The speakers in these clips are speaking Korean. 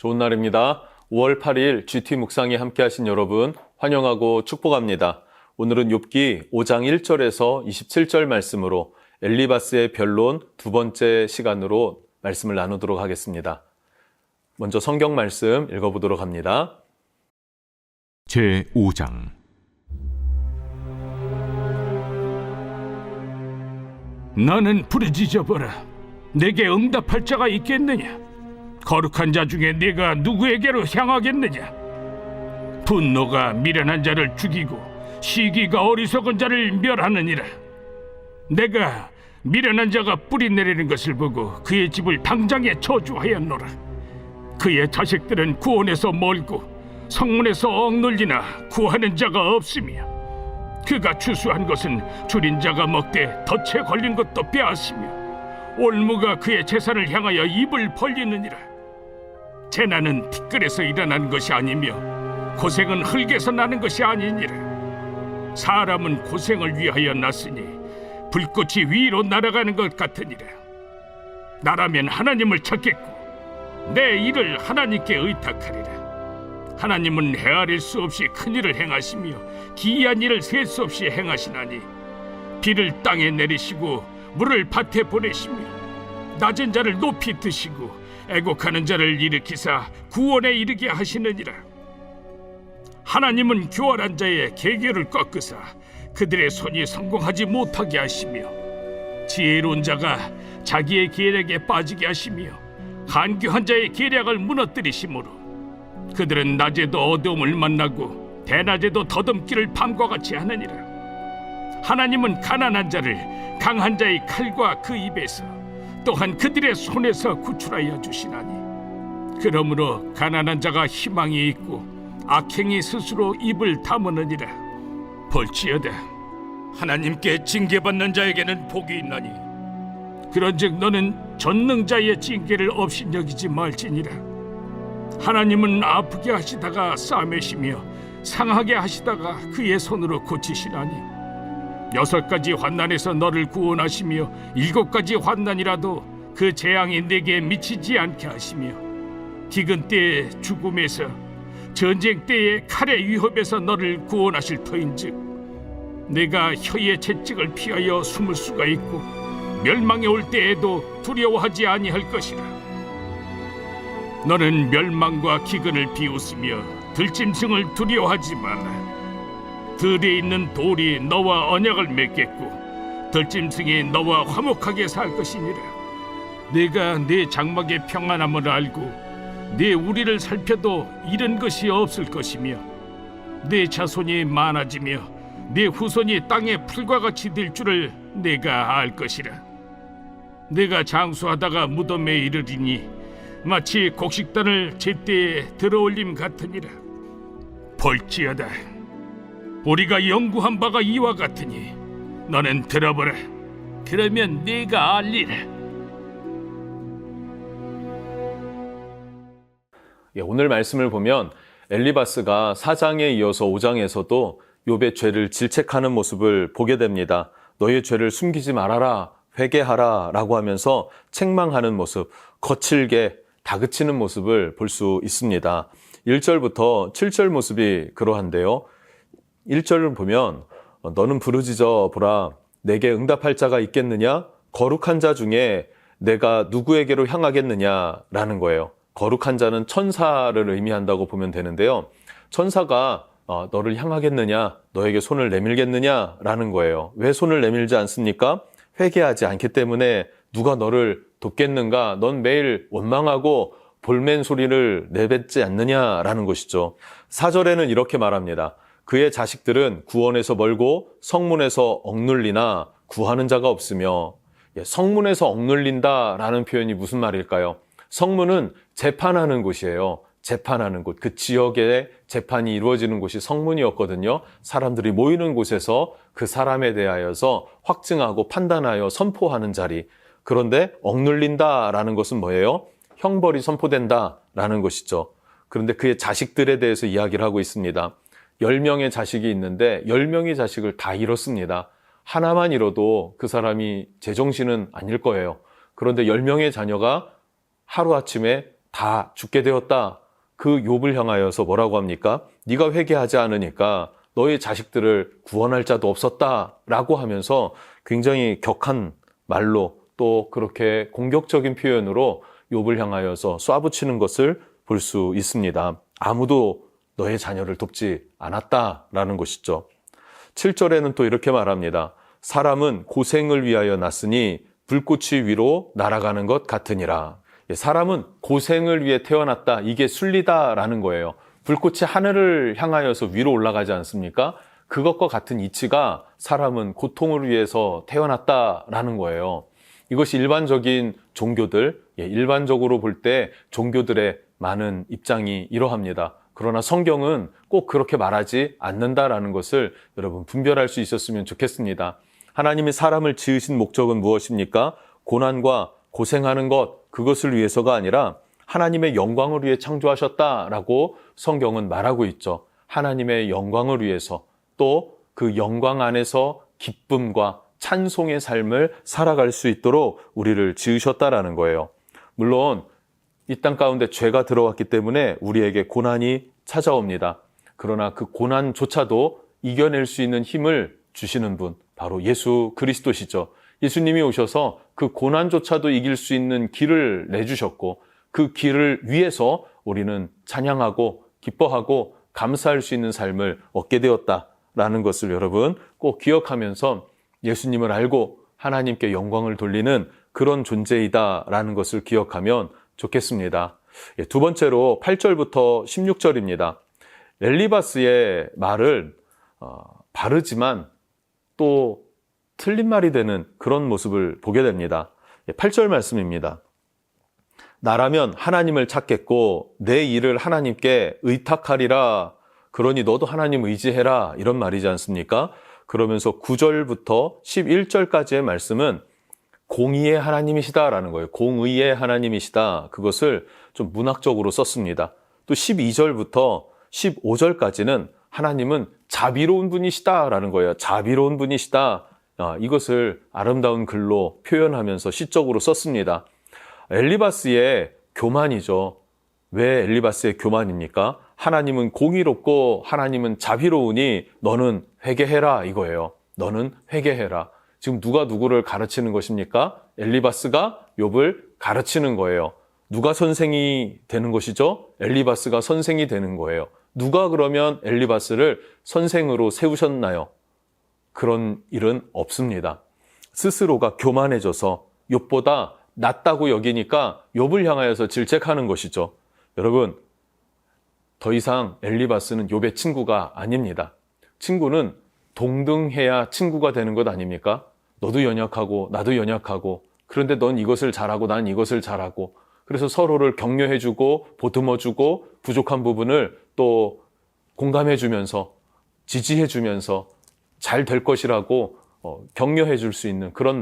좋은 날입니다. 5월 8일 GT 묵상에 함께 하신 여러분 환영하고 축복합니다. 오늘은 욥기 5장 1절에서 27절 말씀으로 엘리바스의 변론 두 번째 시간으로 말씀을 나누도록 하겠습니다. 먼저 성경 말씀 읽어보도록 합니다. 제5장 너는 부르짖어보라. 내게 응답할 자가 있겠느냐? 거룩한 자 중에 네가 누구에게로 향하겠느냐? 분노가 미련한 자를 죽이고 시기가 어리석은 자를 멸하느니라. 내가 미련한 자가 뿌리 내리는 것을 보고 그의 집을 당장에 저주하였노라. 그의 자식들은 구원에서 멀고 성문에서 억눌리나 구하는 자가 없으며 그가 추수한 것은 줄인 자가 먹되 덫에 걸린 것도 빼앗으며 올무가 그의 재산을 향하여 입을 벌리느니라. 재난은 티끌에서 일어난 것이 아니며 고생은 흙에서 나는 것이 아니니라. 사람은 고생을 위하여 났으니 불꽃이 위로 날아가는 것 같으니라. 나라면 하나님을 찾겠고 내 일을 하나님께 의탁하리라. 하나님은 헤아릴 수 없이 큰 일을 행하시며 기이한 일을 셀 수 없이 행하시나니 비를 땅에 내리시고 물을 밭에 보내시며 낮은 자를 높이 드시고 애곡하는 자를 일으키사 구원에 이르게 하시느니라. 하나님은 교활한 자의 계계를 꺾으사 그들의 손이 성공하지 못하게 하시며 지혜로운 자가 자기의 계략에 빠지게 하시며 간교한 자의 계략을 무너뜨리시므로 그들은 낮에도 어두움을 만나고 대낮에도 더듬기를 밤과 같이 하느니라. 하나님은 가난한 자를 강한 자의 칼과 그 입에서 또한 그들의 손에서 구출하여 주시나니 그러므로 가난한 자가 희망이 있고 악행이 스스로 입을 다무느니라. 볼지어다 하나님께 징계받는 자에게는 복이 있나니 그런즉 너는 전능자의 징계를 업신여기지 말지니라. 하나님은 아프게 하시다가 싸매시며 상하게 하시다가 그의 손으로 고치시나니 6가지 환난에서 너를 구원하시며 7가지 환난이라도 그 재앙이 내게 미치지 않게 하시며 기근 때의 죽음에서 전쟁 때의 칼의 위협에서 너를 구원하실 터인즉 내가 혀의 채찍을 피하여 숨을 수가 있고 멸망이 올 때에도 두려워하지 아니할 것이라. 너는 멸망과 기근을 비웃으며 들짐승을 두려워하지 말라. 들에 있는 돌이 너와 언약을 맺겠고 들짐승이 너와 화목하게 살 것이니라. 네가 네 장막의 평안함을 알고 네 우리를 살펴도 잃은 것이 없을 것이며 네 자손이 많아지며 네 후손이 땅의 풀과 같이 될 줄을 내가 알 것이라. 네가 장수하다가 무덤에 이르리니 마치 곡식단을 제때에 들어올림 같으니라. 볼지어다 우리가 연구한 바가 이와 같으니 너는 들어보라. 그러면 네가 알리라. 오늘 말씀을 보면 엘리바스가 4장에 이어서 5장에서도 욥의 죄를 질책하는 모습을 보게 됩니다. 너의 죄를 숨기지 말아라, 회개하라 라고 하면서 책망하는 모습, 거칠게 다그치는 모습을 볼 수 있습니다. 1절부터 7절 모습이 그러한데요. 1절을 보면 너는 부르짖어 보라. 내게 응답할 자가 있겠느냐? 거룩한 자 중에 내가 누구에게로 향하겠느냐라는 거예요. 거룩한 자는 천사를 의미한다고 보면 되는데요. 천사가 너를 향하겠느냐? 너에게 손을 내밀겠느냐라는 거예요. 왜 손을 내밀지 않습니까? 회개하지 않기 때문에 누가 너를 돕겠는가? 넌 매일 원망하고 볼멘 소리를 내뱉지 않느냐라는 것이죠. 4절에는 이렇게 말합니다. 그의 자식들은 구원에서 멀고 성문에서 억눌리나 구하는 자가 없으며. 성문에서 억눌린다라는 표현이 무슨 말일까요? 성문은 재판하는 곳이에요. 재판하는 곳, 그 지역에 재판이 이루어지는 곳이 성문이었거든요. 사람들이 모이는 곳에서 그 사람에 대하여서 확증하고 판단하여 선포하는 자리. 그런데 억눌린다라는 것은 뭐예요? 형벌이 선포된다라는 것이죠. 그런데 그의 자식들에 대해서 이야기를 하고 있습니다. 10명의 자식이 있는데 10명의 자식을 다 잃었습니다. 하나만 잃어도 그 사람이 제정신은 아닐 거예요. 그런데 10명의 자녀가 하루아침에 다 죽게 되었다. 그 욥을 향하여서 뭐라고 합니까? 네가 회개하지 않으니까 너의 자식들을 구원할 자도 없었다라고 하면서 굉장히 격한 말로 또 그렇게 공격적인 표현으로 욥을 향하여서 쏴붙이는 것을 볼 수 있습니다. 아무도 너의 자녀를 돕지 않았다라는 것이죠. 7절에는 또 이렇게 말합니다. 사람은 고생을 위하여 났으니 불꽃이 위로 날아가는 것 같으니라. 사람은 고생을 위해 태어났다. 이게 순리다라는 거예요. 불꽃이 하늘을 향하여서 위로 올라가지 않습니까? 그것과 같은 이치가 사람은 고통을 위해서 태어났다라는 거예요. 이것이 일반적인 종교들, 일반적으로 볼 때 종교들의 많은 입장이 이러합니다. 그러나 성경은 꼭 그렇게 말하지 않는다라는 것을 여러분 분별할 수 있었으면 좋겠습니다. 하나님이 사람을 지으신 목적은 무엇입니까? 고난과 고생하는 것, 그것을 위해서가 아니라 하나님의 영광을 위해 창조하셨다라고 성경은 말하고 있죠. 하나님의 영광을 위해서 또 그 영광 안에서 기쁨과 찬송의 삶을 살아갈 수 있도록 우리를 지으셨다라는 거예요. 물론 이 땅 가운데 죄가 들어왔기 때문에 우리에게 고난이 찾아옵니다. 그러나 그 고난조차도 이겨낼 수 있는 힘을 주시는 분, 바로 예수 그리스도시죠. 예수님이 오셔서 그 고난조차도 이길 수 있는 길을 내주셨고 그 길을 위해서 우리는 찬양하고 기뻐하고 감사할 수 있는 삶을 얻게 되었다라는 것을 여러분 꼭 기억하면서 예수님을 알고 하나님께 영광을 돌리는 그런 존재이다라는 것을 기억하면 좋겠습니다. 두 번째로 8절부터 16절입니다. 엘리바스의 말을 바르지만 또 틀린 말이 되는 그런 모습을 보게 됩니다. 8절 말씀입니다. 나라면 하나님을 찾겠고 내 일을 하나님께 의탁하리라. 그러니 너도 하나님 의지해라. 이런 말이지 않습니까? 그러면서 9절부터 11절까지의 말씀은 공의의 하나님이시다라는 거예요. 공의의 하나님이시다. 그것을 좀 문학적으로 썼습니다. 또 12절부터 15절까지는 하나님은 자비로운 분이시다라는 거예요. 자비로운 분이시다. 이것을 아름다운 글로 표현하면서 시적으로 썼습니다. 엘리바스의 교만이죠. 왜 엘리바스의 교만입니까? 하나님은 공의롭고 하나님은 자비로우니 너는 회개해라 이거예요. 너는 회개해라. 지금 누가 누구를 가르치는 것입니까? 엘리바스가 욥을 가르치는 거예요. 누가 선생이 되는 것이죠? 엘리바스가 선생이 되는 거예요. 누가 그러면 엘리바스를 선생으로 세우셨나요? 그런 일은 없습니다. 스스로가 교만해져서 욥보다 낫다고 여기니까 욥을 향하여서 질책하는 것이죠. 여러분, 더 이상 엘리바스는 욥의 친구가 아닙니다. 친구는 동등해야 친구가 되는 것 아닙니까? 너도 연약하고 나도 연약하고 그런데 넌 이것을 잘하고 난 이것을 잘하고 그래서 서로를 격려해주고 보듬어주고 부족한 부분을 또 공감해주면서 지지해주면서 잘 될 것이라고 격려해줄 수 있는 그런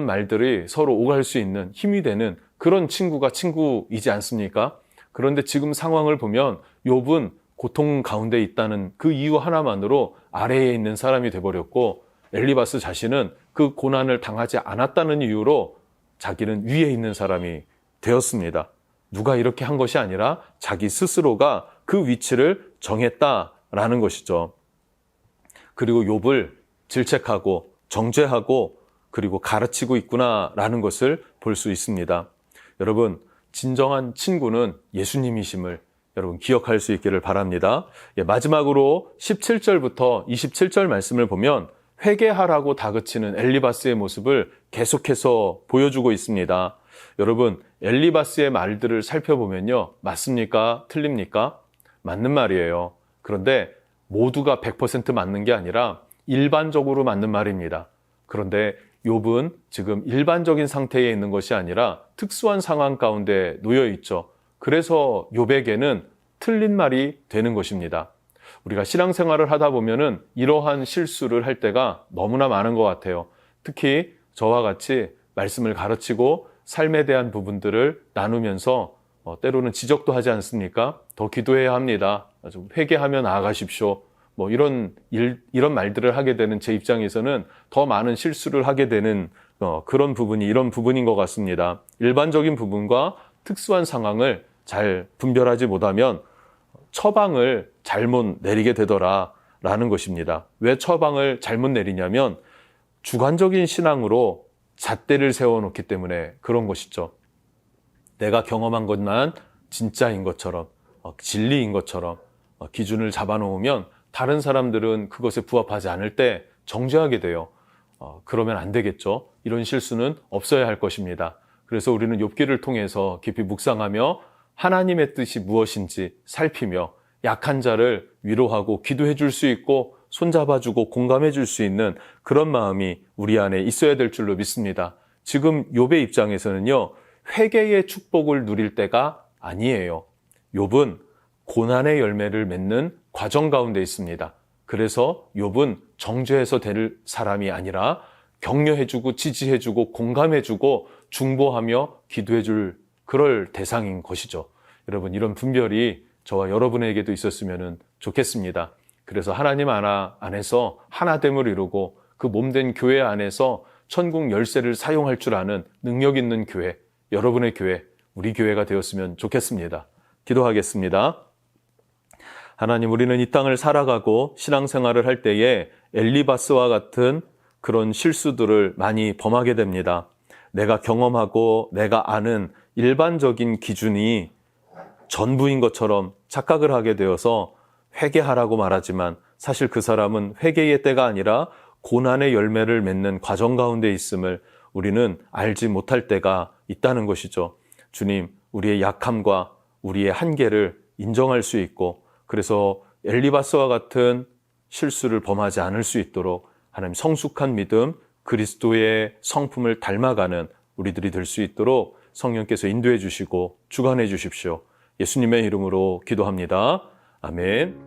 말들이 서로 오갈 수 있는 힘이 되는 그런 친구가 친구이지 않습니까? 그런데 지금 상황을 보면 욥은 고통 가운데 있다는 그 이유 하나만으로 아래에 있는 사람이 돼버렸고 엘리바스 자신은 그 고난을 당하지 않았다는 이유로 자기는 위에 있는 사람이 되었습니다. 누가 이렇게 한 것이 아니라 자기 스스로가 그 위치를 정했다라는 것이죠. 그리고 욥을 질책하고 정죄하고 그리고 가르치고 있구나라는 것을 볼 수 있습니다. 여러분, 진정한 친구는 예수님이심을 여러분 기억할 수 있기를 바랍니다. 마지막으로 17절부터 27절 말씀을 보면 회개하라고 다그치는 엘리바스의 모습을 계속해서 보여주고 있습니다. 여러분, 엘리바스의 말들을 살펴보면요. 맞습니까? 틀립니까? 맞는 말이에요. 그런데 모두가 100% 맞는 게 아니라 일반적으로 맞는 말입니다. 그런데 욥은 지금 일반적인 상태에 있는 것이 아니라 특수한 상황 가운데 놓여 있죠. 그래서 욥에게는 틀린 말이 되는 것입니다. 우리가 신앙생활을 하다 보면은 이러한 실수를 할 때가 너무나 많은 것 같아요. 특히 저와 같이 말씀을 가르치고 삶에 대한 부분들을 나누면서 때로는 지적도 하지 않습니까? 더 기도해야 합니다. 좀 회개하며 나아가십시오. 이런 말들을 하게 되는 제 입장에서는 더 많은 실수를 하게 되는 그런 부분이 이런 부분인 것 같습니다. 일반적인 부분과 특수한 상황을 잘 분별하지 못하면 처방을 잘못 내리게 되더라라는 것입니다. 왜 처방을 잘못 내리냐면 주관적인 신앙으로 잣대를 세워놓기 때문에 그런 것이죠. 내가 경험한 것만 진짜인 것처럼, 진리인 것처럼 기준을 잡아놓으면 다른 사람들은 그것에 부합하지 않을 때 정죄하게 돼요. 그러면 안 되겠죠. 이런 실수는 없어야 할 것입니다. 그래서 우리는 욥기를 통해서 깊이 묵상하며 하나님의 뜻이 무엇인지 살피며 약한 자를 위로하고 기도해 줄 수 있고 손잡아주고 공감해 줄 수 있는 그런 마음이 우리 안에 있어야 될 줄로 믿습니다. 지금 욥의 입장에서는요, 회개의 축복을 누릴 때가 아니에요. 욥은 고난의 열매를 맺는 과정 가운데 있습니다. 그래서 욥은 정죄해서 될 사람이 아니라 격려해주고 지지해주고 공감해주고 중보하며 기도해줄 그럴 대상인 것이죠. 여러분, 이런 분별이 저와 여러분에게도 있었으면 좋겠습니다. 그래서 하나님 안에서 하나됨을 이루고 그 몸된 교회 안에서 천국 열쇠를 사용할 줄 아는 능력 있는 교회, 여러분의 교회, 우리 교회가 되었으면 좋겠습니다. 기도하겠습니다. 하나님, 우리는 이 땅을 살아가고 신앙생활을 할 때에 엘리바스와 같은 그런 실수들을 많이 범하게 됩니다. 내가 경험하고 내가 아는 일반적인 기준이 전부인 것처럼 착각을 하게 되어서 회개하라고 말하지만 사실 그 사람은 회개의 때가 아니라 고난의 열매를 맺는 과정 가운데 있음을 우리는 알지 못할 때가 있다는 것이죠. 주님, 우리의 약함과 우리의 한계를 인정할 수 있고 그래서 엘리바스와 같은 실수를 범하지 않을 수 있도록 하나님 성숙한 믿음, 그리스도의 성품을 닮아가는 우리들이 될 수 있도록 성령께서 인도해 주시고 주관해 주십시오. 예수님의 이름으로 기도합니다. 아멘.